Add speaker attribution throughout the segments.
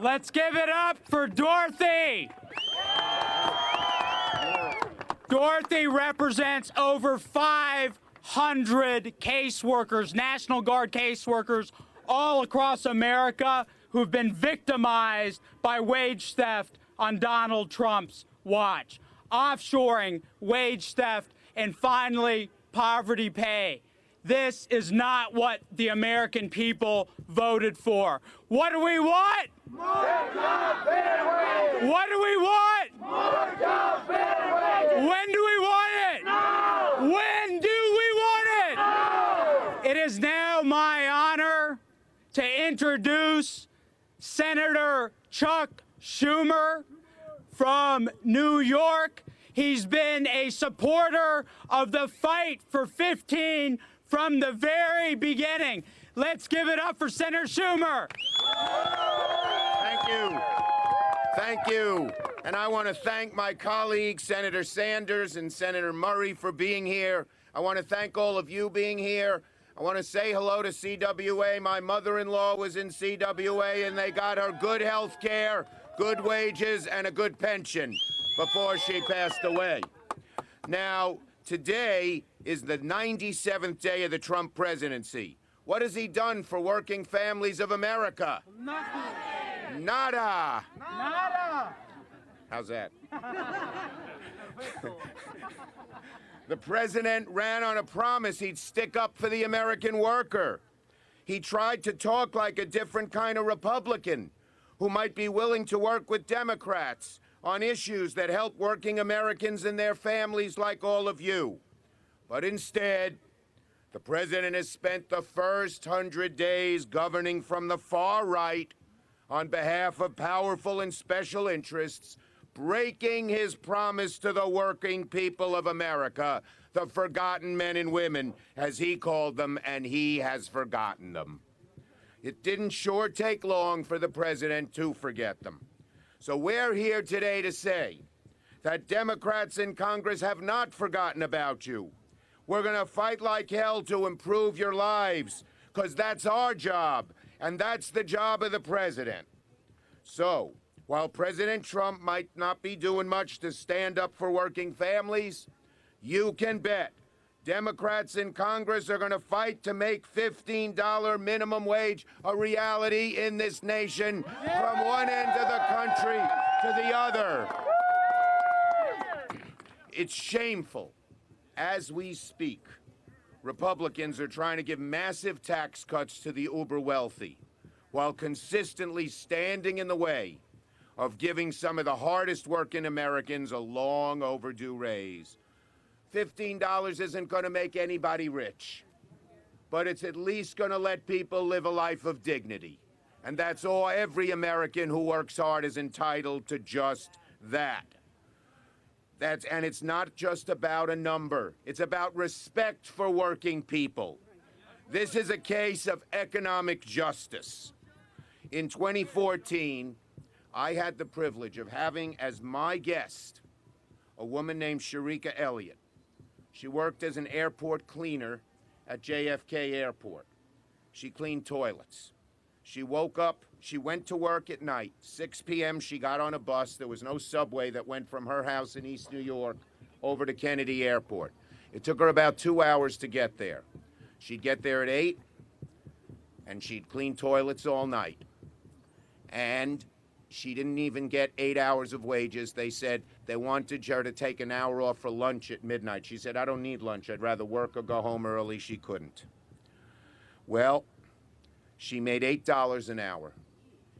Speaker 1: Let's give it up for Dorothy. Dorothy represents over 500 caseworkers, National Guard caseworkers, all across America who've been victimized by wage theft on Donald Trump's watch. Offshoring, wage theft, and finally, poverty pay. This is not what the American people voted for. What do we want?
Speaker 2: More job, fair wage.
Speaker 1: What do we want?
Speaker 2: More job, fair wage.
Speaker 1: When do we want it?
Speaker 2: Now.
Speaker 1: When do we want it?
Speaker 2: Now.
Speaker 1: It is now my honor to introduce Senator Chuck Schumer from New York. He's been a supporter of the fight for 15 from the very beginning. Let's give it up for Senator Schumer.
Speaker 3: Thank you. Thank you. And I want to thank my colleagues, Senator Sanders and Senator Murray, for being here. I want to thank all of you being here. I want to say hello to CWA. My mother-in-law was in CWA, and they got her good health care, good wages, and a good pension before she passed away. Now, today is the 97th day of the Trump presidency. What has he done for working families of America?
Speaker 1: Nothing.
Speaker 3: Nada.
Speaker 1: Nada.
Speaker 3: How's that? The president ran on a promise he'd stick up for the American worker. He tried to talk like a different kind of Republican who might be willing to work with Democrats on issues that help working Americans and their families like all of you. But instead, the president has spent the first 100 days governing from the far right on behalf of powerful and special interests, breaking his promise to the working people of America, the forgotten men and women, as he called them, and he has forgotten them. It didn't sure take long for the president to forget them. So we're here today to say that Democrats in Congress have not forgotten about you. We're going to fight like hell to improve your lives, because that's our job, and that's the job of the president. So, while President Trump might not be doing much to stand up for working families, you can bet Democrats in Congress are going to fight to make $15 minimum wage a reality in this nation from one end of the country to the other. It's shameful. As we speak, Republicans are trying to give massive tax cuts to the uber wealthy while consistently standing in the way of giving some of the hardest working Americans a long overdue raise. $15 isn't going to make anybody rich, but it's at least going to let people live a life of dignity. And that's all. Every American who works hard is entitled to just that. And it's not just about a number. It's about respect for working people. This is a case of economic justice. In 2014, I had the privilege of having as my guest a woman named Sharika Elliott. She worked as an airport cleaner at JFK Airport. She cleaned toilets. She woke up, she went to work at night. 6 p.m. she got on a bus. There was no subway that went from her house in East New York over to Kennedy Airport. It took her about 2 hours to get there. She'd get there at 8, and she'd clean toilets all night. And she didn't even get 8 hours of wages. They said they wanted her to take an hour off for lunch at midnight. She said, I don't need lunch. I'd rather work or go home early. She couldn't. Well, she made $8 an hour.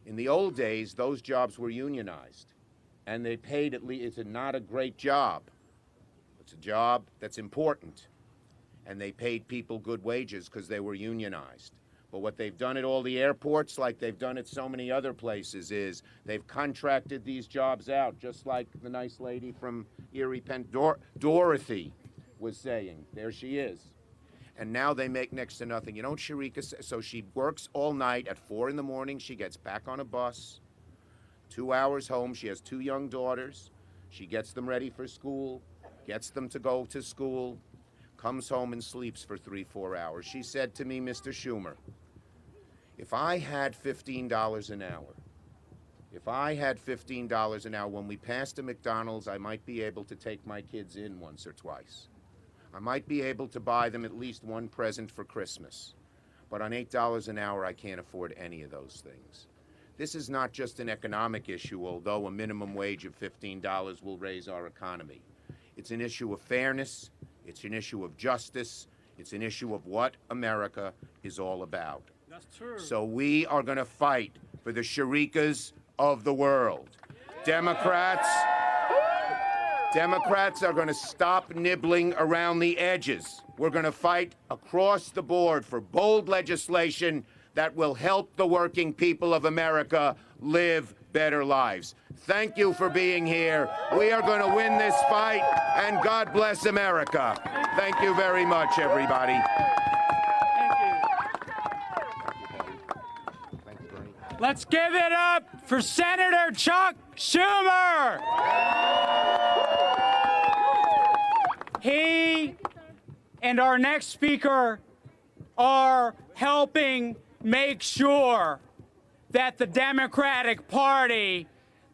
Speaker 3: In the old days, those jobs were unionized, and they paid at least. It's not a great job. It's a job that's important, and they paid people good wages because they were unionized. But what they've done at all the airports, like they've done at so many other places, is they've contracted these jobs out, just like the nice lady from Erie, Penn, Dorothy was saying. There she is. And now they make next to nothing. You know what Sharika says? So she works all night. At 4 in the morning, she gets back on a bus, 2 hours home. She has 2 young daughters. She gets them ready for school, gets them to go to school, comes home and sleeps for 3-4 hours. She said to me, Mr. Schumer, if I had $15 an hour, If I had $15 an hour, when we passed a McDonald's, I might be able to take my kids in once or twice. I might be able to buy them at least one present for Christmas. But on $8 an hour, I can't afford any of those things. This is not just an economic issue, although a minimum wage of $15 will raise our economy. It's an issue of fairness, it's an issue of justice, it's an issue of what America is all about.
Speaker 1: That's true.
Speaker 3: So we are going to fight for the sharikas of the world. Democrats are going to stop nibbling around the edges. We're going to fight across the board for bold legislation that will help the working people of America live better lives. Thank you for being here. We are going to win this fight, and God bless America. Thank you very much, everybody.
Speaker 1: Let's give it up for Senator Chuck Schumer. He and our next speaker are helping make sure that the Democratic Party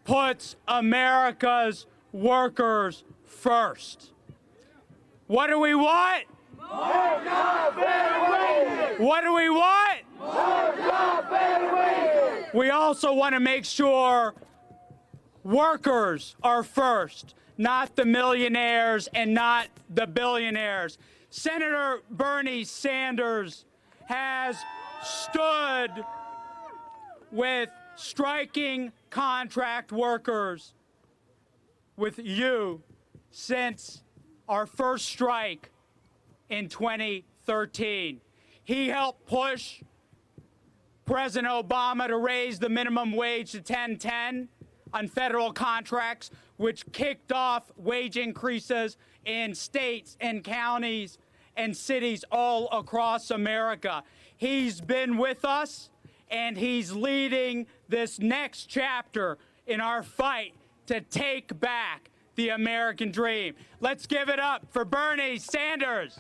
Speaker 1: puts America's workers first. What do we want?
Speaker 2: More jobs, better wages!
Speaker 1: What do we want?
Speaker 2: More jobs, better wages!
Speaker 1: We also want to make sure workers are first, not the millionaires and not the billionaires. Senator Bernie Sanders has stood with striking contract workers with you since our first strike in 2013. He helped push President Obama to raise the minimum wage to $10.10 on federal contracts, which kicked off wage increases in states and counties and cities all across America. He's been with us, and he's leading this next chapter in our fight to take back the American dream. Let's give it up for Bernie Sanders.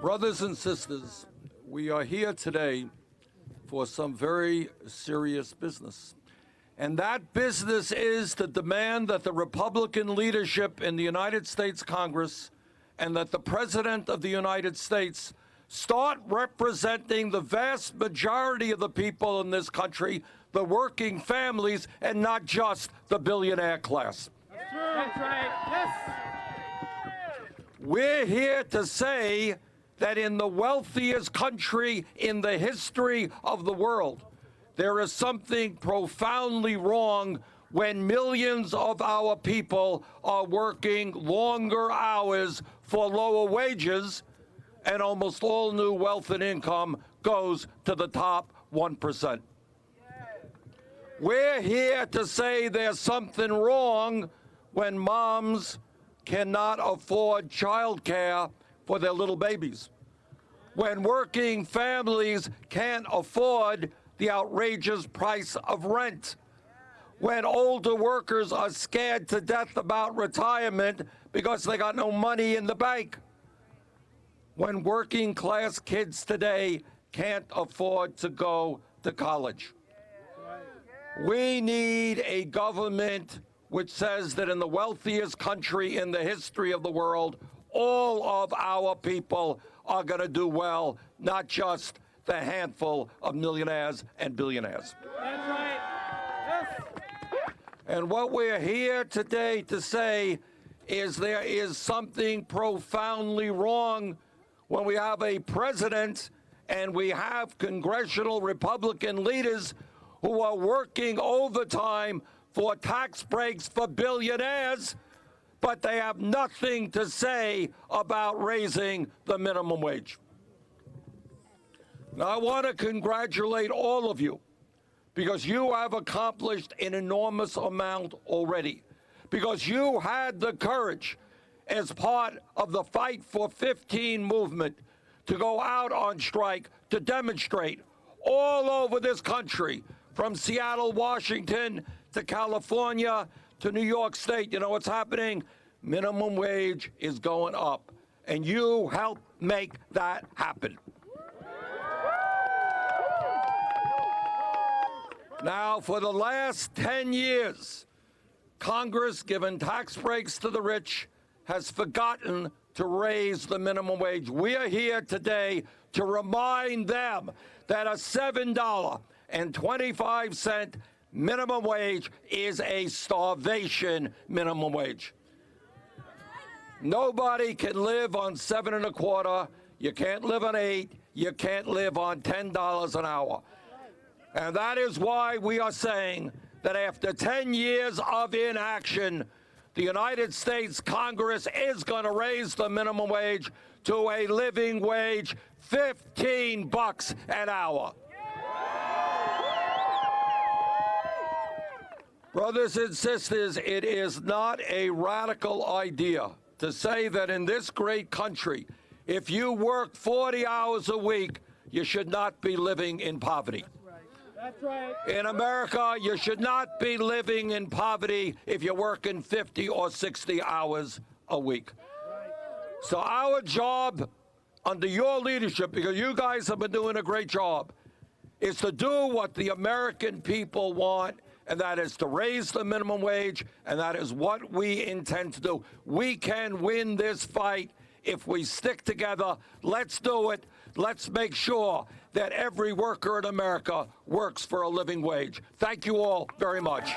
Speaker 4: Brothers and sisters, we are here today for some very serious business. And that business is to demand that the Republican leadership in the United States Congress and that the President of the United States start representing the vast majority of the people in this country, the working families, and not just the billionaire class.
Speaker 1: That's right. Yes.
Speaker 4: We're here to say that in the wealthiest country in the history of the world, there is something profoundly wrong when millions of our people are working longer hours for lower wages, and almost all new wealth and income goes to the top 1%. We're here to say there's something wrong when moms cannot afford child care for their little babies, when working families can't afford the outrageous price of rent, when older workers are scared to death about retirement because they got no money in the bank, when working class kids today can't afford to go to college. We need a government which says that in the wealthiest country in the history of the world, all of our people are going to do well, not just the handful of millionaires and billionaires.
Speaker 1: That's right. Yes.
Speaker 4: And what we're here today to say is there is something profoundly wrong when we have a president and we have congressional Republican leaders who are working overtime for tax breaks for billionaires, but they have nothing to say about raising the minimum wage. Now, I want to congratulate all of you because you have accomplished an enormous amount already, because you had the courage as part of the Fight for 15 movement to go out on strike, to demonstrate all over this country, from Seattle, Washington, to California, to New York State. You know what's happening? minimum wage is going up, and you help make that happen. Now, for the last 10 years, Congress, given tax breaks to the rich, has forgotten to raise the minimum wage. We are here today to remind them that a $7.25 minimum wage is a starvation minimum wage. Nobody can live on $7.25. You can't live on $8. You can't live on $10 an hour. And that is why we are saying that after 10 years of inaction, the United States Congress is going to raise the minimum wage to a living wage, $15 an hour. Brothers and sisters, it is not a radical idea to say that in this great country, if you work 40 hours a week, you should not be living in poverty.
Speaker 1: That's right.
Speaker 4: In America, you should not be living in poverty if you're working 50 or 60 hours a week. So our job under your leadership, because you guys have been doing a great job, is to do what the American people want, and that is to raise the minimum wage, and that is what we intend to do. We can win this fight if we stick together. Let's do it. Let's make sure that every worker in America works for a living wage. Thank you all very much.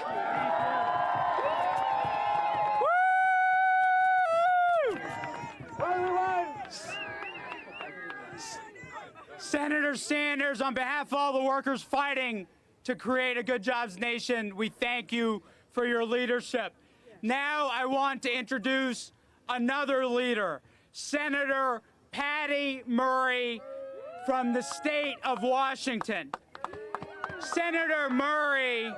Speaker 1: Senator Sanders, on behalf of all the workers fighting to create a Good Jobs Nation, we thank you for your leadership. Now I want to introduce another leader, Senator Patty Murray from the state of Washington. Senator Murray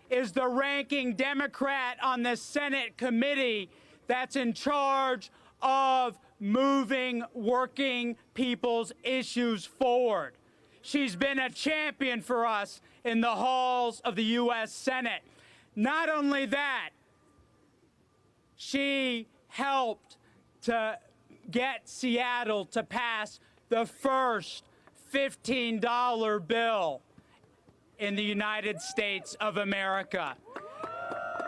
Speaker 1: is the ranking Democrat on the Senate committee that's in charge of moving working people's issues forward. She's been a champion for us in the halls of the U.S. Senate. Not only that, she helped to get Seattle to pass the first $15 bill in the United States of America.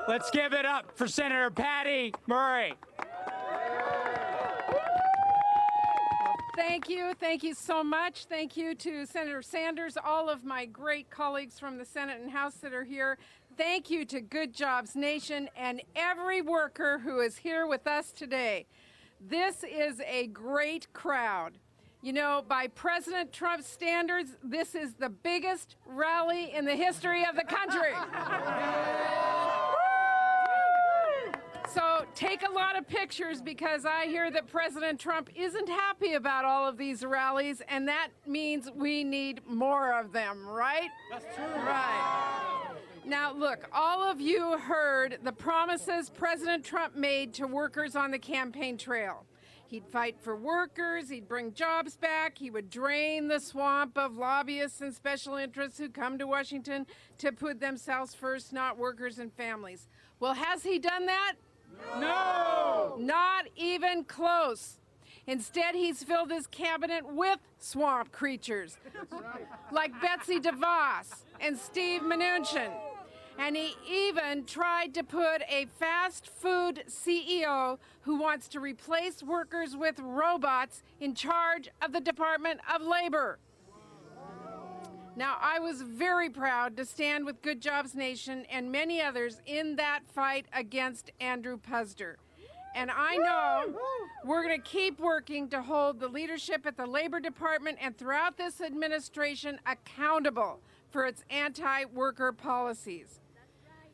Speaker 1: Let's give it up for Senator Patty Murray.
Speaker 5: Thank you. Thank you so much. Thank you to Senator Sanders, all of my great colleagues from the Senate and House that are here. Thank you to Good Jobs Nation and every worker who is here with us today. This is a great crowd. You know, by President Trump's standards, this is the biggest rally in the history of the country. So take a lot of pictures, because I hear that President Trump isn't happy about all of these rallies, and that means we need more of them, right?
Speaker 1: That's true.
Speaker 5: Right. Now, look, all of you heard the promises President Trump made to workers on the campaign trail. He'd fight for workers, he'd bring jobs back, he would drain the swamp of lobbyists and special interests who come to Washington to put themselves first, not workers and families. Well, has he done that?
Speaker 1: No!
Speaker 5: Not even close. Instead, he's filled his cabinet with swamp creatures, like Betsy DeVos and Steve Mnuchin. And he even tried to put a fast food CEO who wants to replace workers with robots in charge of the Department of Labor. Now, I was very proud to stand with Good Jobs Nation and many others in that fight against Andrew Puzder. And I know we're going to keep working to hold the leadership at the Labor Department and throughout this administration accountable for its anti-worker policies.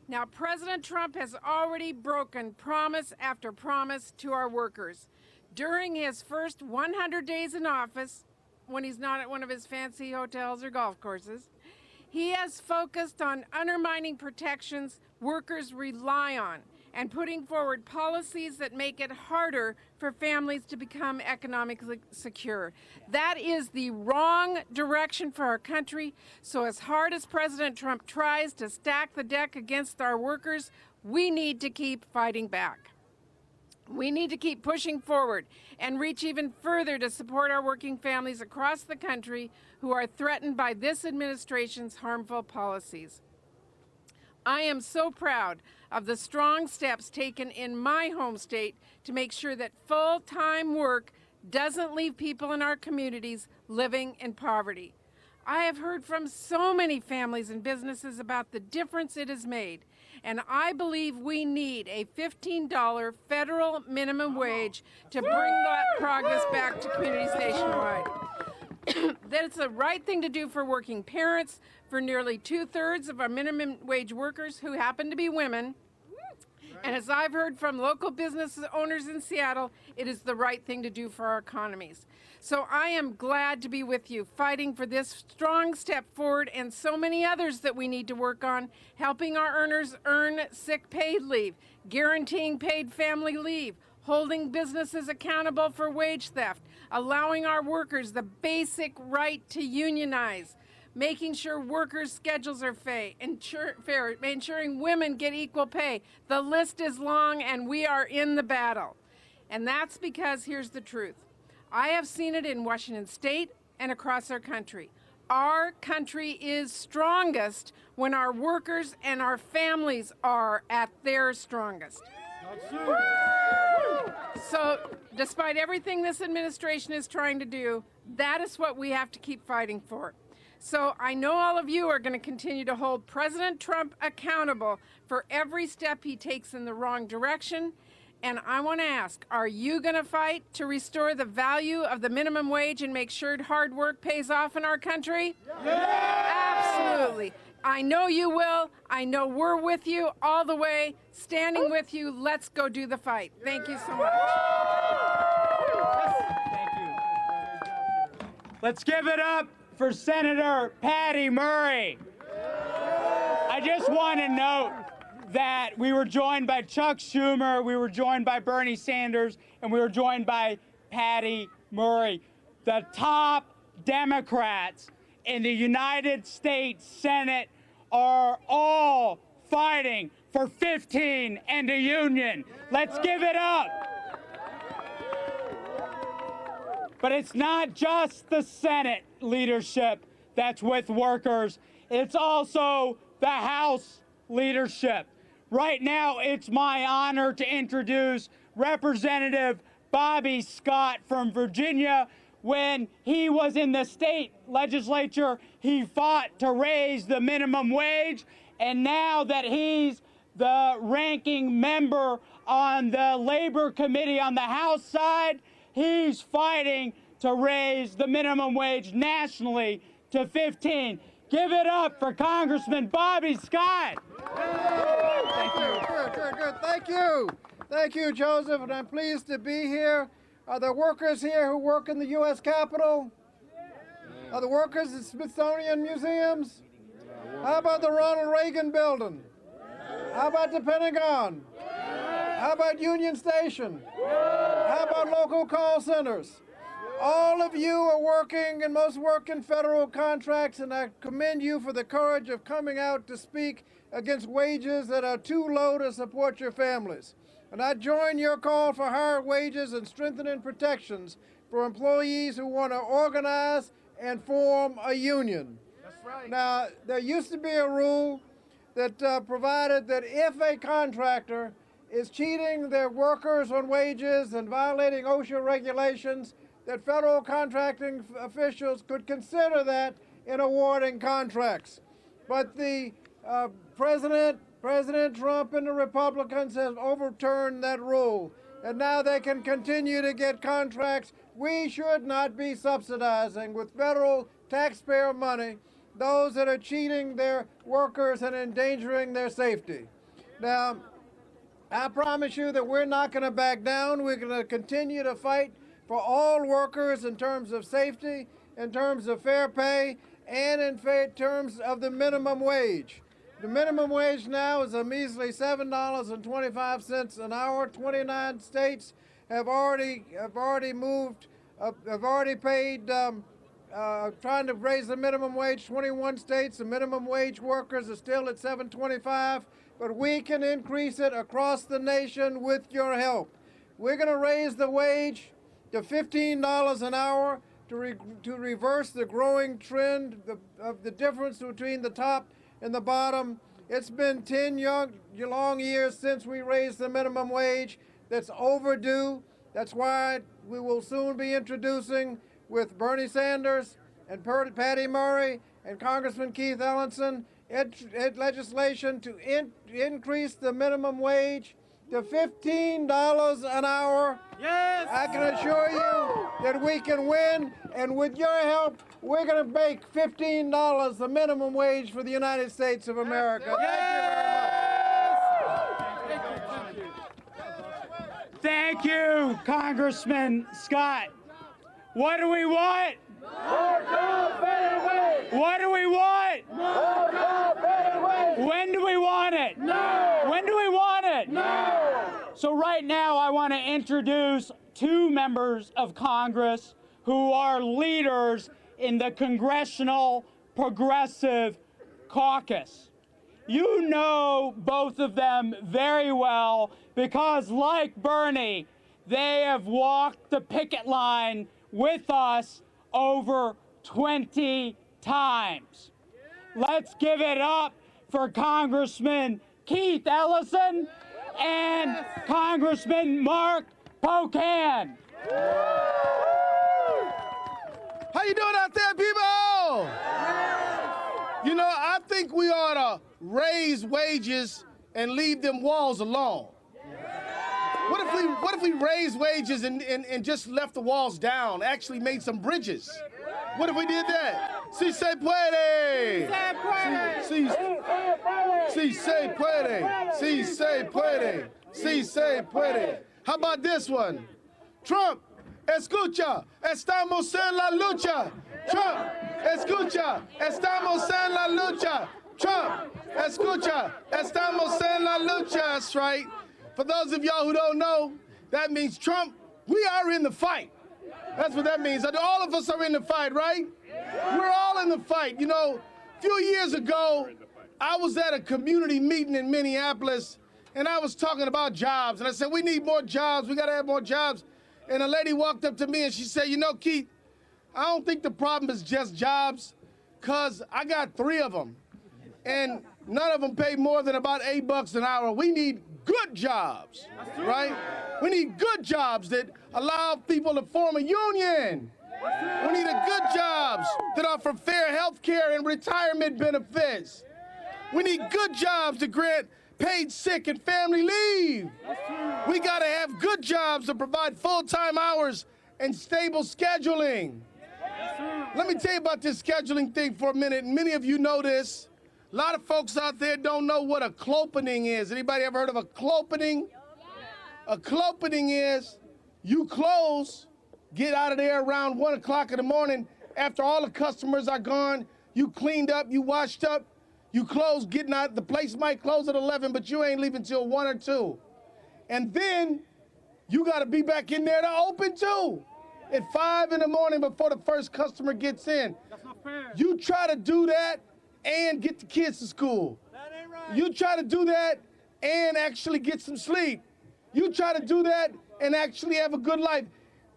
Speaker 5: Now, President Trump has already broken promise after promise to our workers. During his first 100 days in office, when he's not at one of his fancy hotels or golf courses, he has focused on undermining protections workers rely on and putting forward policies that make it harder for families to become economically secure. That is the wrong direction for our country. So as hard as President Trump tries to stack the deck against our workers, we need to keep fighting back. We need to keep pushing forward and reach even further to support our working families across the country who are threatened by this administration's harmful policies. I am so proud of the strong steps taken in my home state to make sure that full-time work doesn't leave people in our communities living in poverty. I have heard from so many families and businesses about the difference it has made, and I believe we need a $15 federal minimum wage to bring that progress back to communities nationwide. That it's the right thing to do for working parents, for nearly 2/3 of our minimum wage workers who happen to be women. And as I've heard from local business owners in Seattle, it is the right thing to do for our economies. So I am glad to be with you, fighting for this strong step forward and so many others that we need to work on, helping our earners earn sick paid leave, guaranteeing paid family leave, holding businesses accountable for wage theft, allowing our workers the basic right to unionize, making sure workers' schedules are fair, ensuring women get equal pay. The list is long, and we are in the battle. And that's because here's the truth. I have seen it in Washington State and across our country. Our country is strongest when our workers and our families are at their strongest. So, despite everything this administration is trying to do, that is what we have to keep fighting for. So I know all of you are going to continue to hold President Trump accountable for every step he takes in the wrong direction. And I want to ask, are you going to fight to restore the value of the minimum wage and make sure hard work pays off in our country? Absolutely. I know you will. I know we're with you all the way, standing with you. Let's go do the fight. Thank you so much.
Speaker 1: Thank you. Let's give it up for Senator Patty Murray. I just want to note that we were joined by Chuck Schumer, we were joined by Bernie Sanders, and we were joined by Patty Murray. The top Democrats in the United States Senate are all fighting for 15 and a union. Let's give it up. But it's not just the Senate leadership that's with workers. It's also the House leadership. Right now, it's my honor to introduce Representative Bobby Scott from Virginia. When he was in the state legislature, he fought to raise the minimum wage. And now that he's the ranking member on the Labor Committee on the House side, he's fighting to raise the minimum wage nationally to 15. Give it up for Congressman Bobby Scott.
Speaker 6: Thank you. Good. Thank you. Thank you, Joseph, and I'm pleased to be here. Are there workers here who work in the U.S. Capitol? Are the workers at Smithsonian Museums? How about the Ronald Reagan Building? How about the Pentagon? How about Union Station? How about local call centers? All of you are working, and most work in federal contracts, and I commend you for the courage of coming out to speak against wages that are too low to support your families. And I join your call for higher wages and strengthening protections for employees who want to organize and form a union. That's right. Now, there used to be a rule that provided that if a contractor is cheating their workers on wages and violating OSHA regulations, that federal contracting officials could consider that in awarding contracts. But the President Trump and the Republicans have overturned that rule, and now they can continue to get contracts. We should not be subsidizing with federal taxpayer money those that are cheating their workers and endangering their safety. Now, I promise you that we're not going to back down. We're going to continue to fight for all workers in terms of safety, in terms of fair pay, and in terms of the minimum wage. The minimum wage now is a measly $7.25 an hour. 29 states have already paid, trying to raise the minimum wage. 21 states, the minimum wage workers are still at $7.25, but we can increase it across the nation with your help. We're going to raise the wage to $15 an hour to reverse the growing trend of the difference between the top and the bottom. It's been 10 long years since we raised the minimum wage. That's overdue. That's why we will soon be introducing, with Bernie Sanders and Patty Murray and Congressman Keith Ellison, legislation to increase the minimum wage to $15 an hour.
Speaker 1: Yes!
Speaker 6: I can assure you that we can win, and with your help, we're going to make $15 the minimum wage for the United States of America.
Speaker 1: Thank you, Congressman Scott. What do we want?
Speaker 2: More job, better wage.
Speaker 1: What do we want?
Speaker 2: More job, better wage.
Speaker 1: When do we want it?
Speaker 2: Now.
Speaker 1: When do we want it?
Speaker 2: Now.
Speaker 1: So right now I want to introduce two members of Congress who are leaders in the Congressional Progressive Caucus. You know both of them very well because, like Bernie, they have walked the picket line with us over 20 times. Let's give it up for Congressman Keith Ellison and Congressman Mark Pocan.
Speaker 7: How you doing out there, people? You know, I think we ought to raise wages and leave them walls alone. What if we raised wages and just left the walls down, actually made some bridges? What if we did that? Si se puede. Si se puede. Si se puede. Si se puede. How about this one? Trump, escucha, estamos en la lucha. Trump, escucha, estamos en la lucha. Trump, escucha, estamos en la lucha. That's right. For those of y'all who don't know, that means Trump, we are in the fight. That's what that means. All of us are in the fight, right? We're all in the fight. You know, a few years ago, I was at a community meeting in Minneapolis, and I was talking about jobs. And I said, we need more jobs. We got to have more jobs. And a lady walked up to me, and she said, you know, Keith, I don't think the problem is just jobs, because I got 3 of them. And none of them pay more than about $8 an hour. We need good jobs, right? We need good jobs that allow people to form a union. We need good jobs that offer fair health care and retirement benefits. We need good jobs to grant paid sick and family leave. We gotta have good jobs to provide full-time hours and stable scheduling. Let me tell you about this scheduling thing for a minute. Many of you know this. A lot of folks out there don't know what a clopening is. Anybody ever heard of a clopening? A clopening is you close, get out of there around 1 o'clock in the morning after all the customers are gone. You cleaned up, you washed up, you close, getting out. The place might close at 11, but you ain't leaving till 1 or 2. And then you got to be back in there to open too at 5 in the morning before the first customer gets in.
Speaker 1: That's not fair.
Speaker 7: You try to do that and get the kids to school.
Speaker 1: That ain't right.
Speaker 7: You try to do that and actually get some sleep. You try to do that and actually have a good life.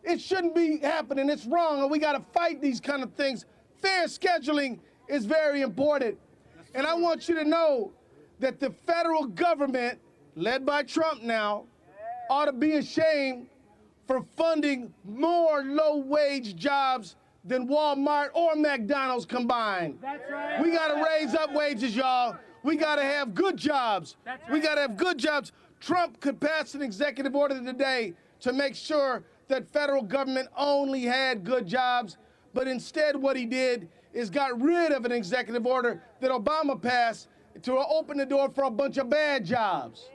Speaker 7: It shouldn't be happening. It's wrong, and we got to fight these kind of things. Fair scheduling is very important. And I want you to know that the federal government, led by Trump now, ought to be ashamed for funding more low-wage jobs than Walmart or McDonald's combined.
Speaker 1: That's right.
Speaker 7: We got to raise up wages, y'all. We got to have good jobs.
Speaker 1: That's right.
Speaker 7: We got to have good jobs. Trump could pass an executive order today to make sure that federal government only had good jobs, but instead what he did is got rid of an executive order that Obama passed to open the door for a bunch of bad jobs.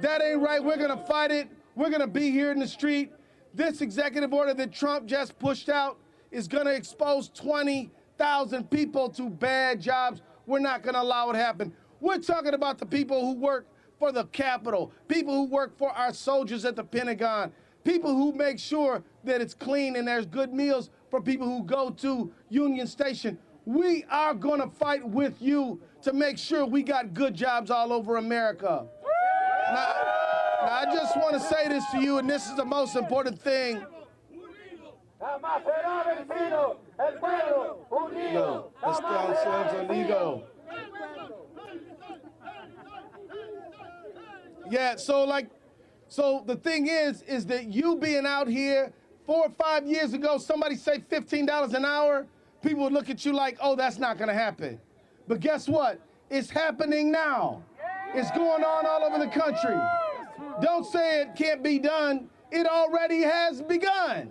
Speaker 7: That ain't right. We're going to fight it. We're going to be here in the street. This executive order that Trump just pushed out is going to expose 20,000 people to bad jobs. We're not going to allow it to happen. We're talking about the people who work for the Capitol, people who work for our soldiers at the Pentagon, people who make sure that it's clean and there's good meals for people who go to Union Station. We are going to fight with you to make sure we got good jobs all over America. Now, Now, I just want to say this to you, and this is the most important thing.
Speaker 2: Jamás será vencido el pueblo unido.
Speaker 7: No, están illegal. Yeah, so the thing is that you being out here 4 or 5 years ago, somebody say $15 an hour, people would look at you like, oh, that's not gonna happen. But guess what? It's happening now. It's going on all over the country. Don't say it can't be done. It already has begun.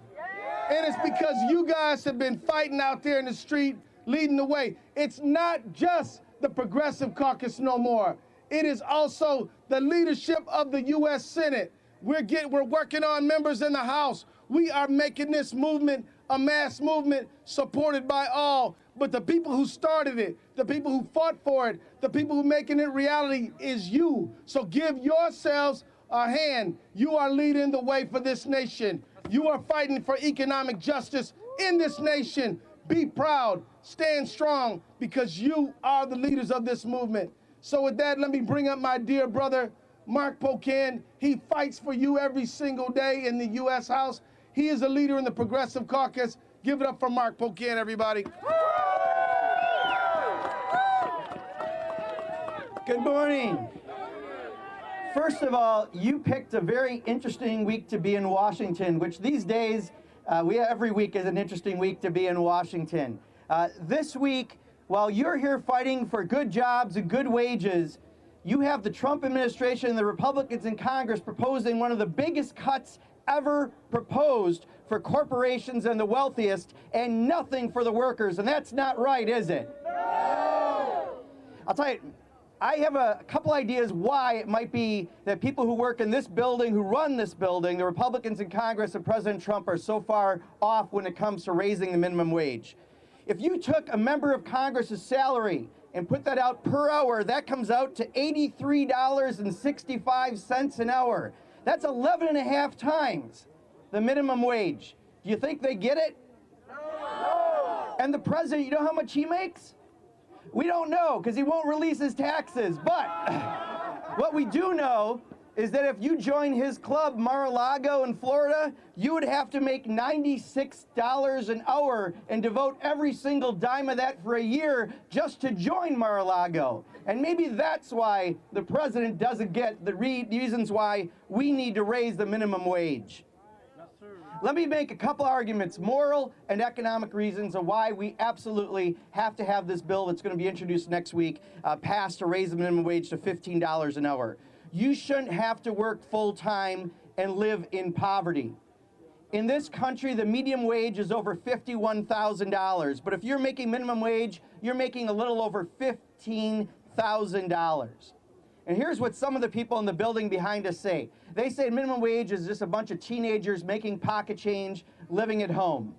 Speaker 7: And it's because you guys have been fighting out there in the street, leading the way. It's not just the Progressive Caucus no more. It is also the leadership of the U.S. Senate. We're working on members in the House. We are making this movement a mass movement supported by all. But the people who started it, the people who fought for it, the people who are making it reality is you. So give yourselves a hand. You are leading the way for this nation. You are fighting for economic justice in this nation. Be proud, stand strong, because you are the leaders of this movement. So with that, let me bring up my dear brother, Mark Pocan. He fights for you every single day in the U.S. House. He is a leader in the Progressive Caucus. Give it up for Mark Pocan, everybody.
Speaker 8: Good morning. First of all, you picked a very interesting week to be in Washington, which these days, every week is an interesting week to be in Washington. This week, while you're here fighting for good jobs and good wages, you have the Trump administration and the Republicans in Congress proposing one of the biggest cuts ever proposed for corporations and the wealthiest, and nothing for the workers. And that's not right, is it? No! I'll tell you, I have a couple ideas why it might be that people who work in this building, who run this building, the Republicans in Congress and President Trump, are so far off when it comes to raising the minimum wage. If you took a member of Congress's salary and put that out per hour, that comes out to $83.65 an hour. That's 11.5 times the minimum wage. Do you think they get it? No. And the president, you know how much he makes? We don't know, because he won't release his taxes. But what we do know is that if you join his club, Mar-a-Lago in Florida, you would have to make $96 an hour and devote every single dime of that for a year just to join Mar-a-Lago. And maybe that's why the president doesn't get the reasons why we need to raise the minimum wage. Let me make a couple arguments, moral and economic reasons of why we absolutely have to have this bill that's going to be introduced next week passed to raise the minimum wage to $15 an hour. You shouldn't have to work full-time and live in poverty. In this country, the median wage is over $51,000. But if you're making minimum wage, you're making a little over $15,000. And here's what some of the people in the building behind us say. They say minimum wage is just a bunch of teenagers making pocket change, living at home.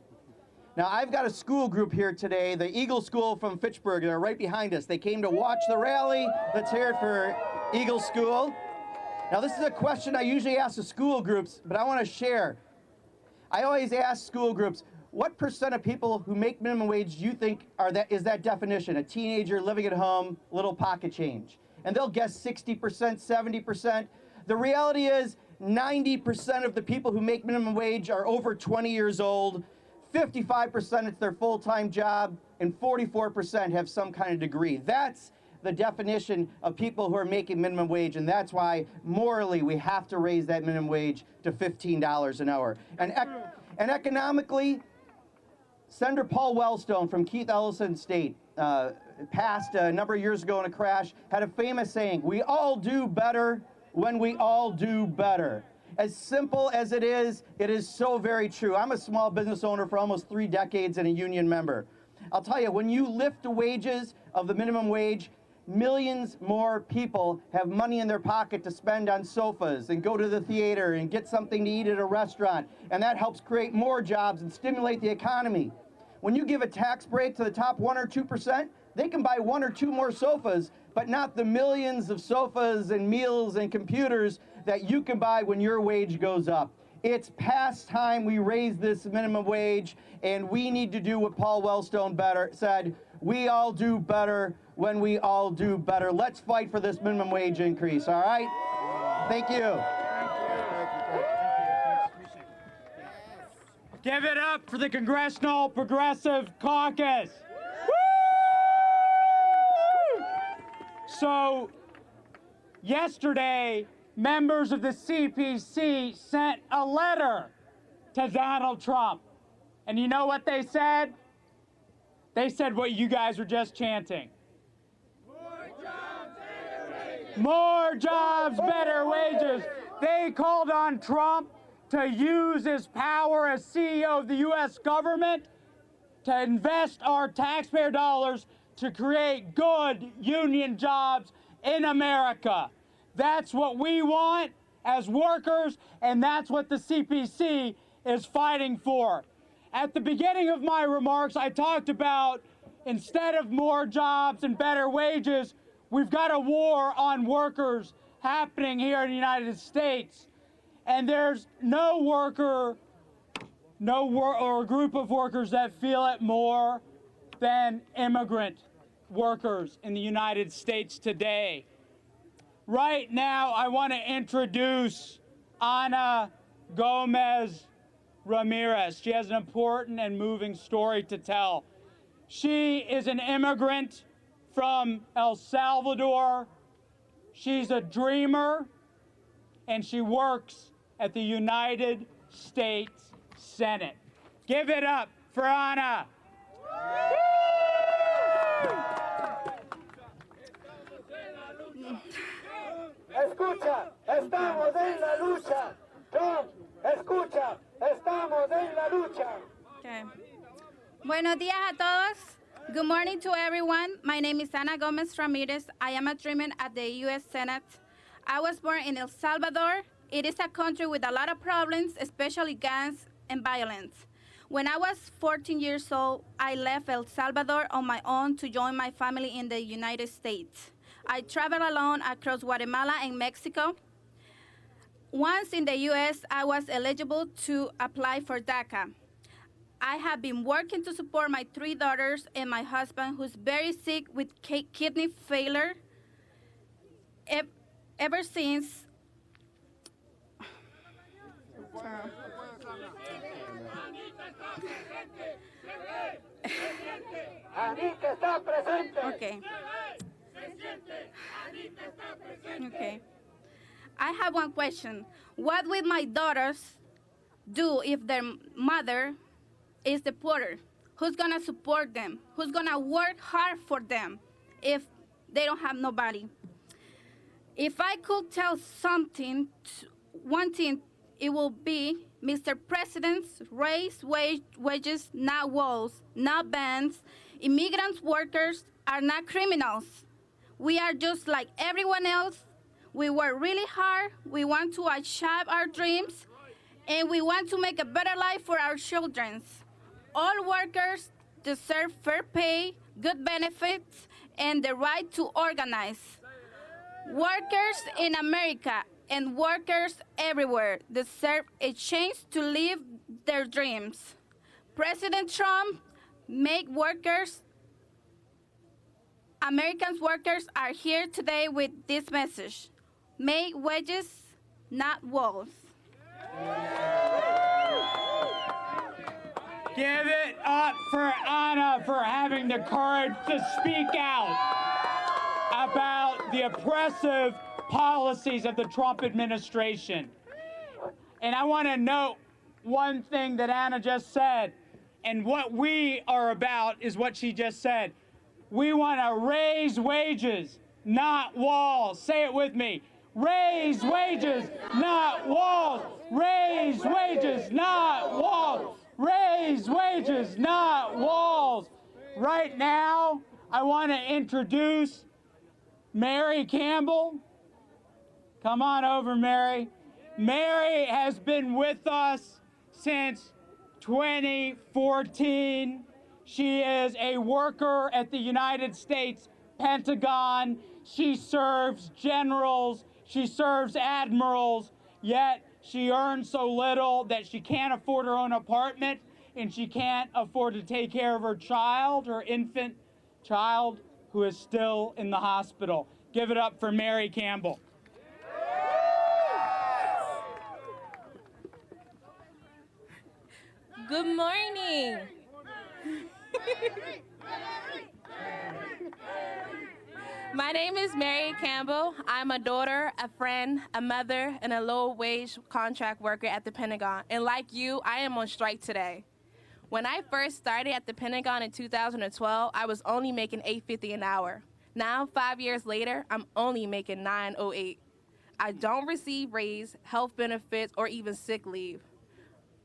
Speaker 8: Now, I've got a school group here today, the Eagle School from Fitchburg. They're right behind us. They came to watch the rally. Let's hear it for Eagle School. Now, this is a question I usually ask the school groups, but I want to share. I always ask school groups, what percent of people who make minimum wage do you think is that definition? A teenager living at home, little pocket change. And they'll guess 60%, 70%. The reality is 90% of the people who make minimum wage are over 20 years old, 55% it's their full-time job, and 44% have some kind of degree. That's the definition of people who are making minimum wage, and that's why morally we have to raise that minimum wage to $15 an hour. And economically, Senator Paul Wellstone from Keith Ellison State passed a number of years ago in a crash, had a famous saying, "We all do better when we all do better." As simple as it is so very true. I'm a small business owner for almost 3 decades and a union member. I'll tell you, when you lift the wages of the minimum wage, millions more people have money in their pocket to spend on sofas and go to the theater and get something to eat at a restaurant, and that helps create more jobs and stimulate the economy. When you give a tax break to the top 1 or 2%, they can buy 1 or 2 more sofas, but not the millions of sofas and meals and computers that you can buy when your wage goes up. It's past time we raise this minimum wage, and we need to do what Paul Wellstone said. We all do better when we all do better. Let's fight for this minimum wage increase, all right? Thank you.
Speaker 1: Give it up for the Congressional Progressive Caucus. Woo! So, yesterday, members of the CPC sent a letter to Donald Trump. And you know what they said? They said what you guys were just chanting. More jobs, better wages. They called on Trump to use his power as CEO of the U.S. government to invest our taxpayer dollars to create good union jobs in America. That's what we want as workers, and that's what the CPC is fighting for. At the beginning of my remarks, I talked about instead of more jobs and better wages, we've got a war on workers happening here in the United States. And there's no worker, or group of workers that feel it more than immigrant workers in the United States today. Right now, I want to introduce Ana Gomez Ramirez. She has an important and moving story to tell. She is an immigrant from El Salvador. She's a dreamer, and she works at the United States Senate. Give it up for Ana.
Speaker 2: Escucha, estamos en la lucha. Trump, escucha, estamos en la lucha.
Speaker 9: Okay. Buenos días a todos. Good morning to everyone. My name is Ana Gomez Ramirez. I am a dreamer at the U.S. Senate. I was born in El Salvador. It is a country with a lot of problems, especially gangs and violence. When I was 14 years old, I left El Salvador on my own to join my family in the United States. I traveled alone across Guatemala and Mexico. Once in the U.S., I was eligible to apply for DACA. I have been working to support my 3 daughters and my husband, who's very sick with kidney failure. Ever since... Okay. Okay. I have one question. What will my daughters do if their mother is deported? Who's gonna support them? Who's gonna work hard for them if they don't have nobody? If I could tell one thing, it will be, Mr. President's raise wages, not walls, not bans. Immigrant workers are not criminals. We are just like everyone else. We work really hard. We want to achieve our dreams, and we want to make a better life for our children. All workers deserve fair pay, good benefits, and the right to organize. Workers in America and workers everywhere deserve a chance to live their dreams. President Trump, American workers are here today with this message. Make wages, not walls.
Speaker 1: Give it up for Ana for having the courage to speak out about the oppressive policies of the Trump administration. And I want to note one thing that Ana just said, and what we are about is what she just said. We want to raise wages, not walls. Say it with me. Raise wages, not walls. Raise wages, not walls. Raise wages, not walls. Right now, I want to introduce Mary Campbell. Come on over, Mary. Mary has been with us since 2014. She is a worker at the United States Pentagon. She serves generals. She serves admirals, yet she earns so little that she can't afford her own apartment, and she can't afford to take care of her child, her infant child, who is still in the hospital. Give it up for Mary Campbell.
Speaker 10: Good morning. My name is Mary Campbell. I'm a daughter, a friend, a mother, and a low-wage contract worker at the Pentagon. And like you, I am on strike today. When I first started at the Pentagon in 2012, I was only making $8.50 an hour. Now, 5 years later, I'm only making $9.08. I don't receive raise, health benefits, or even sick leave.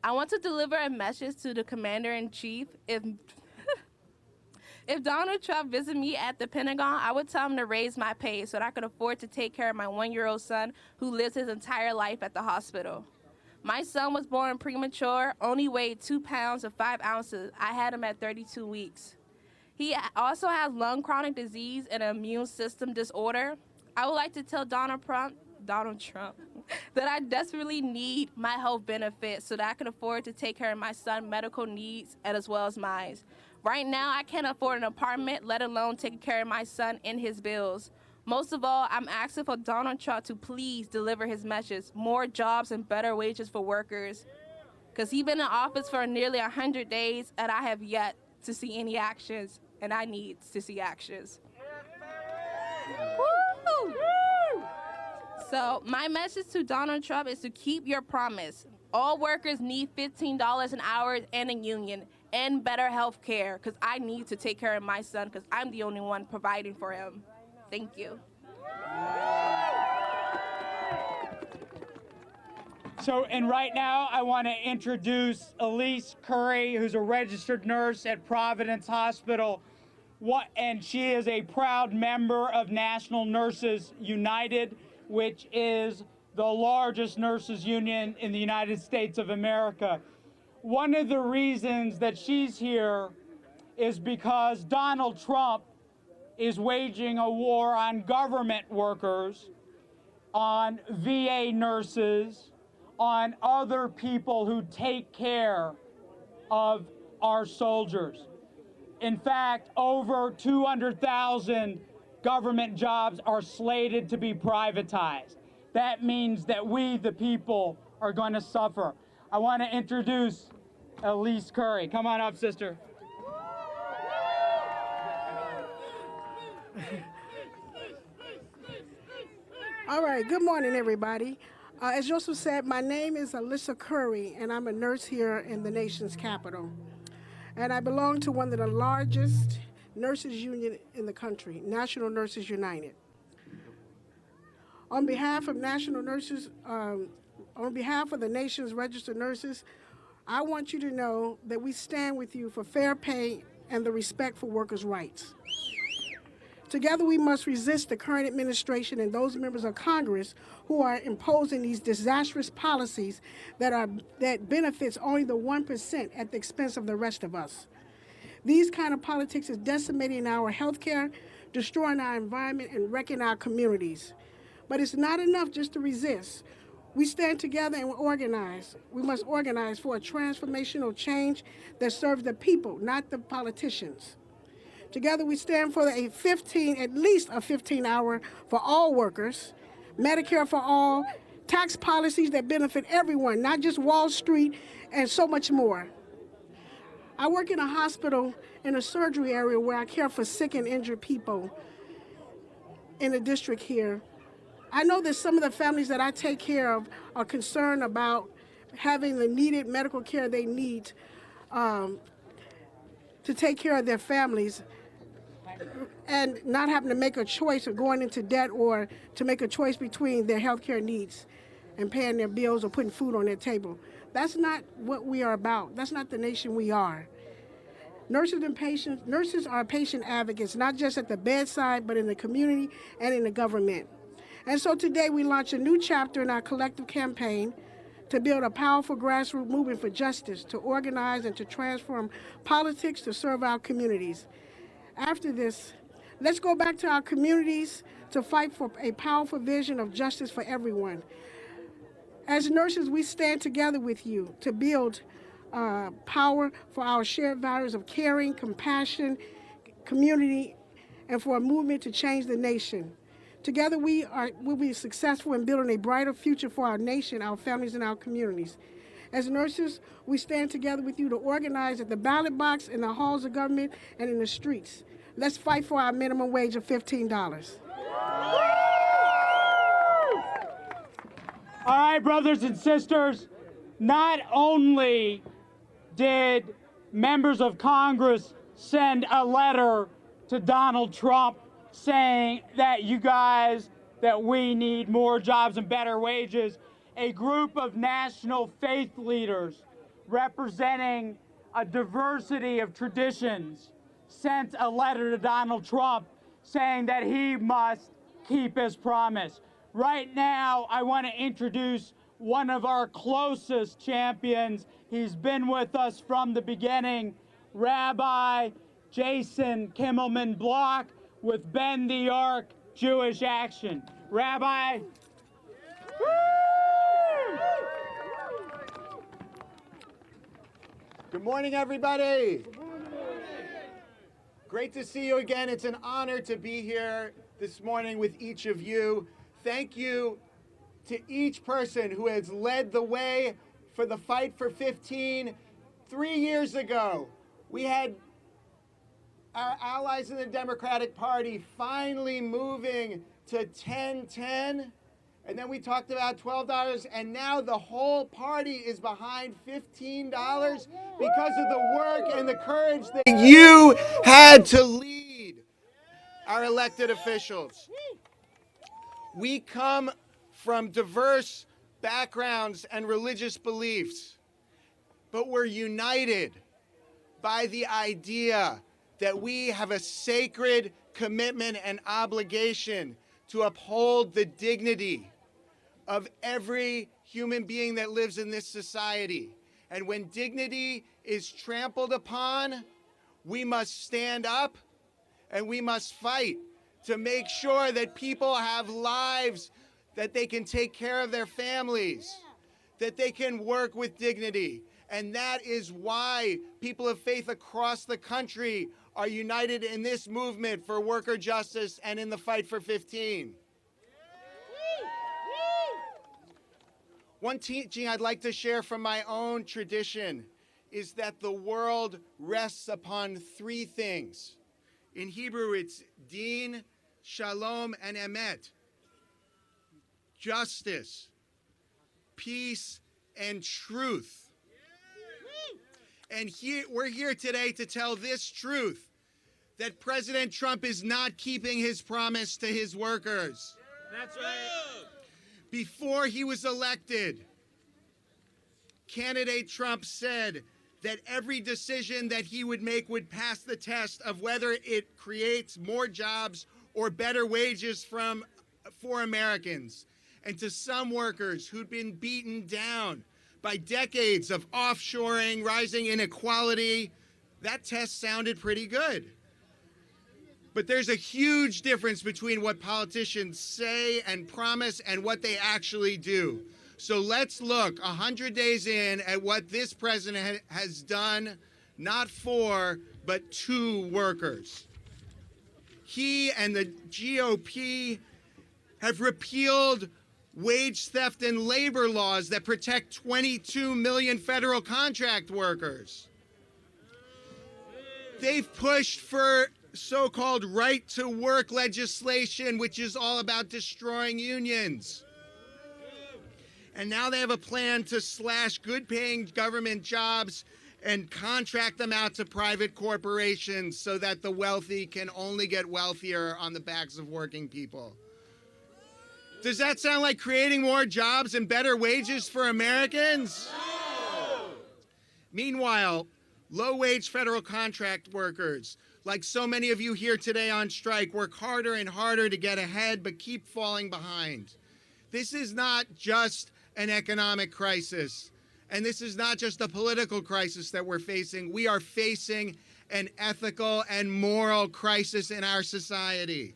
Speaker 10: I want to deliver a message to the Commander-in-Chief. If Donald Trump visited me at the Pentagon, I would tell him to raise my pay so that I could afford to take care of my 1-year-old son who lives his entire life at the hospital. My son was born premature, only weighed 2 pounds and 5 ounces. I had him at 32 weeks. He also has lung chronic disease and an immune system disorder. I would like to tell Donald Trump that I desperately need my health benefits so that I can afford to take care of my son's medical needs as well as mine. Right now, I can't afford an apartment, let alone taking care of my son and his bills. Most of all, I'm asking for Donald Trump to please deliver his message, more jobs and better wages for workers. Because he's been in office for nearly 100 days, and I have yet to see any actions, and I need to see actions. Woo! So my message to Donald Trump is to keep your promise. All workers need $15 an hour and a union and better health care because I need to take care of my son because I'm the only one providing for him. Thank you.
Speaker 1: So, and right now I want to introduce Elise Curry, who's a registered nurse at Providence Hospital. And she is a proud member of National Nurses United, which is the largest nurses union in the United States of America. One of the reasons that she's here is because Donald Trump is waging a war on government workers, on VA nurses, on other people who take care of our soldiers. In fact, over 200,000 government jobs are slated to be privatized. That means that we, the people, are going to suffer. I want to introduce Elise Curry. Come on up, sister.
Speaker 11: All right, good morning, everybody. As Joseph said, my name is Alyssa Curry, and I'm a nurse here in the nation's capital. And I belong to one of the largest nurses union in the country, National Nurses United. On behalf of National Nurses, on behalf of the nation's registered nurses, I want you to know that we stand with you for fair pay and the respect for workers' rights. Together, we must resist the current administration and those members of Congress who are imposing these disastrous policies that benefits only the 1% at the expense of the rest of us. These kind of politics is decimating our health care, destroying our environment, and wrecking our communities. But it's not enough just to resist. We stand together and organize. We must organize for a transformational change that serves the people, not the politicians. Together we stand for at least a 15-hour for all workers, Medicare for all, tax policies that benefit everyone, not just Wall Street, and so much more. I work in a hospital in a surgery area where I care for sick and injured people in the district here. I know that some of the families that I take care of are concerned about having the needed medical care they need to take care of their families and not having to make a choice of going into debt or to make a choice between their health care needs and paying their bills or putting food on their table. That's not what we are about. That's not the nation we are. Nurses are patient advocates, not just at the bedside, but in the community and in the government. And so today we launch a new chapter in our collective campaign to build a powerful grassroots movement for justice, to organize and to transform politics to serve our communities. After this, let's go back to our communities to fight for a powerful vision of justice for everyone. As nurses, we stand together with you to build power for our shared values of caring, compassion, community, and for a movement to change the nation. Together, will be successful in building a brighter future for our nation, our families, and our communities. As nurses, we stand together with you to organize at the ballot box, in the halls of government, and in the streets. Let's fight for our minimum wage of $15.
Speaker 1: All right, brothers and sisters, not only did members of Congress send a letter to Donald Trump saying that that we need more jobs and better wages, a group of national faith leaders representing a diversity of traditions sent a letter to Donald Trump saying that he must keep his promise. Right now, I want to introduce one of our closest champions. He's been with us from the beginning, Rabbi Jason Kimmelman Block with Bend the Arc Jewish Action. Rabbi.
Speaker 12: Good morning, everybody. Great to see you again. It's an honor to be here this morning with each of you. Thank you to each person who has led the way for the fight for 15. 3 years ago, we had our allies in the Democratic Party finally moving to 10-10. And then we talked about $12, and now the whole party is behind $15 because of the work and the courage that you had to lead our elected officials. We come from diverse backgrounds and religious beliefs, but we're united by the idea that we have a sacred commitment and obligation to uphold the dignity of every human being that lives in this society. And when dignity is trampled upon, we must stand up and we must fight to make sure that people have lives, that they can take care of their families, that they can work with dignity. And that is why people of faith across the country are united in this movement for worker justice and in the fight for 15. One teaching I'd like to share from my own tradition is that the world rests upon three things. In Hebrew, it's din, shalom, and emet. Justice, peace, and truth. And we're here today to tell this truth, that President Trump is not keeping his promise to his workers.
Speaker 1: That's right.
Speaker 12: Before he was elected, candidate Trump said that every decision that he would make would pass the test of whether it creates more jobs or better wages for Americans. And to some workers who'd been beaten down by decades of offshoring, rising inequality, that test sounded pretty good. But there's a huge difference between what politicians say and promise and what they actually do. So let's look 100 days in at what this president has done, not for, but to workers. He and the GOP have repealed wage theft and labor laws that protect 22 million federal contract workers. They've pushed for so-called right-to-work legislation, which is all about destroying unions. And now they have a plan to slash good-paying government jobs and contract them out to private corporations so that the wealthy can only get wealthier on the backs of working people. Does that sound like creating more jobs and better wages for Americans? No! Meanwhile, low-wage federal contract workers, like so many of you here today on strike, work harder and harder to get ahead, but keep falling behind. This is not just an economic crisis, and this is not just a political crisis that we're facing. We are facing an ethical and moral crisis in our society.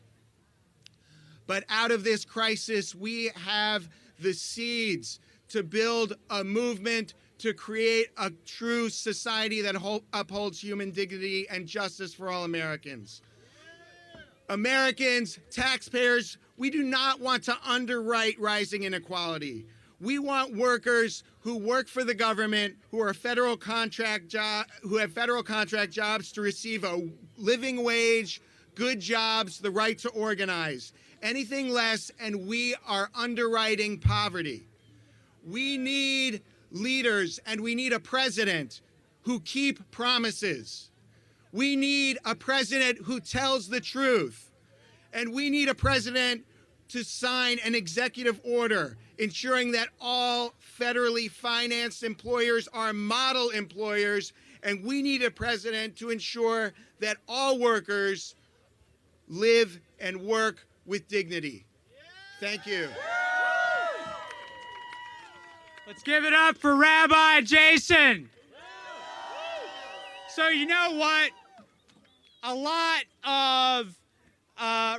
Speaker 12: But out of this crisis, we have the seeds to build a movement to create a true society that upholds human dignity and justice for all Americans. Americans, taxpayers, we do not want to underwrite rising inequality. We want workers who work for the government, who have federal contract jobs to receive a living wage, good jobs, the right to organize. Anything less, and we are underwriting poverty. We need leaders, and we need a president who keep promises. We need a president who tells the truth. And we need a president to sign an executive order ensuring that all federally financed employers are model employers. And we need a president to ensure that all workers live and work with dignity. Thank you.
Speaker 1: Let's give it up for Rabbi Jason. So you know what? A lot of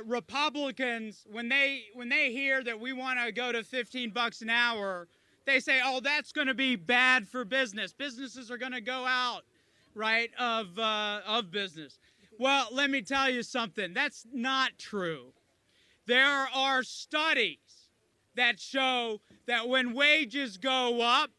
Speaker 1: Republicans, when they hear that we want to go to $15 an hour, they say, "Oh, that's going to be bad for business. Businesses are going to go out, right, of business." Well, let me tell you something. That's not true. There are studies that show that when wages go up,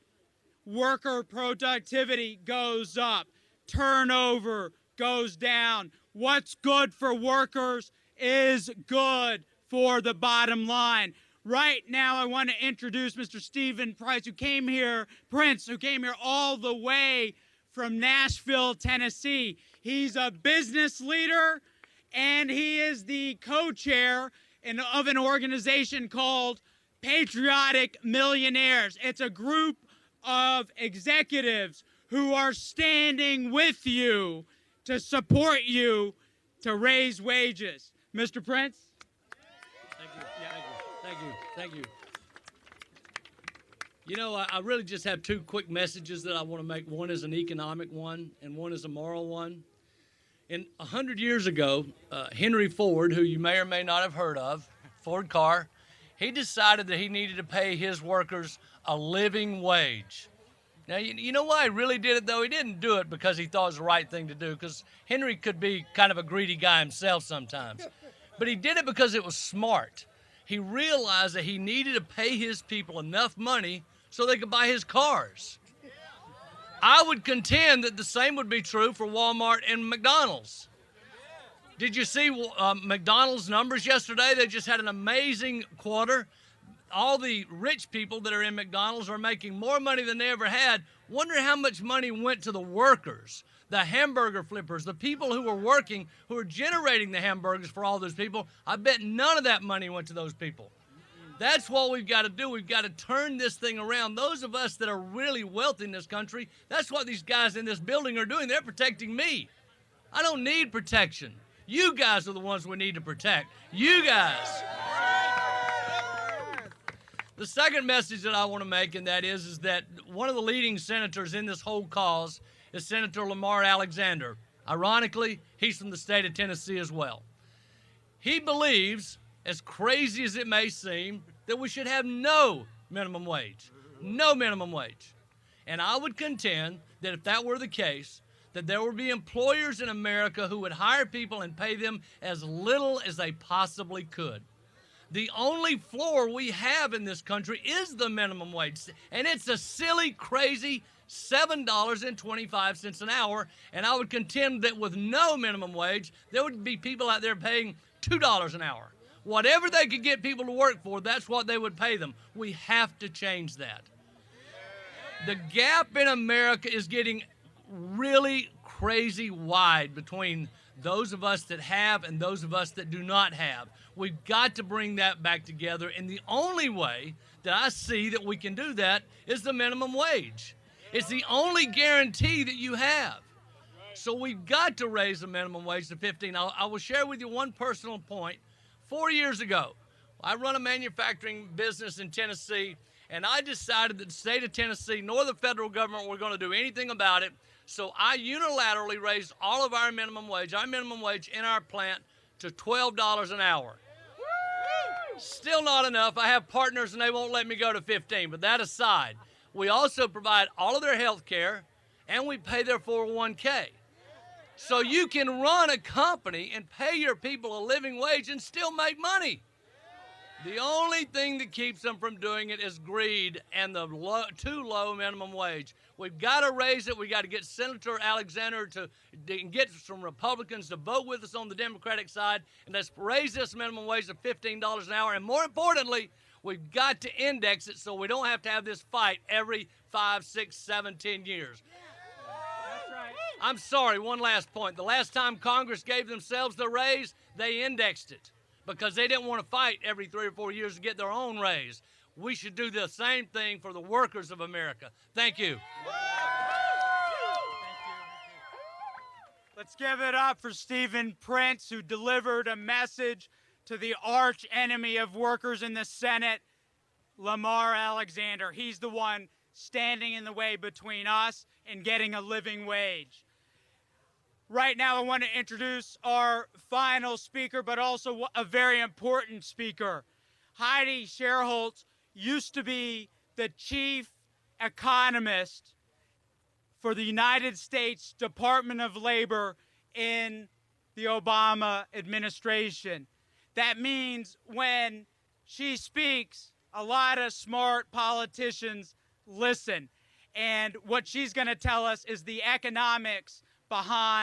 Speaker 1: worker productivity goes up, turnover goes down. What's good for workers is good for the bottom line. Right now, I want to introduce Mr. Stephen Price, who came here all the way from Nashville, Tennessee. He's a business leader, and he is the co-chair of an organization called Patriotic Millionaires. It's a group of executives who are standing with you to support you to raise wages. Mr. Prince?
Speaker 13: Thank you. Thank you. You know, I really just have two quick messages that I want to make. One is an economic one, and one is a moral one. 100 years ago, Henry Ford, who you may or may not have heard of, Ford car, he decided that he needed to pay his workers a living wage. Now, you know why he really did it, though? He didn't do it because he thought it was the right thing to do, because Henry could be kind of a greedy guy himself sometimes. But he did it because it was smart. He realized that he needed to pay his people enough money so they could buy his cars. I would contend that the same would be true for Walmart and McDonald's. Did you see McDonald's numbers yesterday? They just had an amazing quarter. All the rich people that are in McDonald's are making more money than they ever had. Wonder how much money went to the workers, the hamburger flippers, the people who were working, who were generating the hamburgers for all those people. I bet none of that money went to those people. That's what we've got to do. We've got to turn this thing around. Those of us that are really wealthy in this country, that's what these guys in this building are doing. They're protecting me. I don't need protection. You guys are the ones we need to protect. You guys. The second message that I want to make, and that is that one of the leading senators in this whole cause is Senator Lamar Alexander. Ironically, he's from the state of Tennessee as well. He believes, as crazy as it may seem, that we should have no minimum wage. No minimum wage. And I would contend that if that were the case, that there would be employers in America who would hire people and pay them as little as they possibly could. The only floor we have in this country is the minimum wage, and it's a silly, crazy $7.25 an hour, and I would contend that with no minimum wage, there would be people out there paying $2 an hour. Whatever they could get people to work for, that's what they would pay them. We have to change that. The gap in America is getting really crazy wide between those of us that have and those of us that do not have. We've got to bring that back together, and the only way that I see that we can do that is the minimum wage. It's the only guarantee that you have. So we've got to raise the minimum wage to $15. I will share with you one personal point. 4 years ago, I run a manufacturing business in Tennessee, and I decided that the state of Tennessee nor the federal government were going to do anything about it. So I unilaterally raised all of our minimum wage in our plant to $12 an hour. Still not enough. I have partners and they won't let me go to 15. But that aside, we also provide all of their health care and we pay their 401k. So you can run a company and pay your people a living wage and still make money. The only thing that keeps them from doing it is greed and the too low minimum wage. We've got to raise it. We've got to get Senator Alexander to get some Republicans to vote with us on the Democratic side, and let's raise this minimum wage to $15 an hour. And more importantly, we've got to index it so we don't have to have this fight every 5, 6, 7, 10 years.
Speaker 1: That's right.
Speaker 13: I'm sorry, one last point. The last time Congress gave themselves the raise, they indexed it because they didn't want to fight every 3 or 4 years to get their own raise. We should do the same thing for the workers of America. Thank you.
Speaker 1: Let's give it up for Stephen Prince, who delivered a message to the arch enemy of workers in the Senate, Lamar Alexander. He's the one standing in the way between us and getting a living wage. Right now, I want to introduce our final speaker, but also a very important speaker. Heidi Shierholz used to be the chief economist for the United States Department of Labor in the Obama administration. That means when she speaks, a lot of smart politicians listen. And what she's going to tell us is the economics behind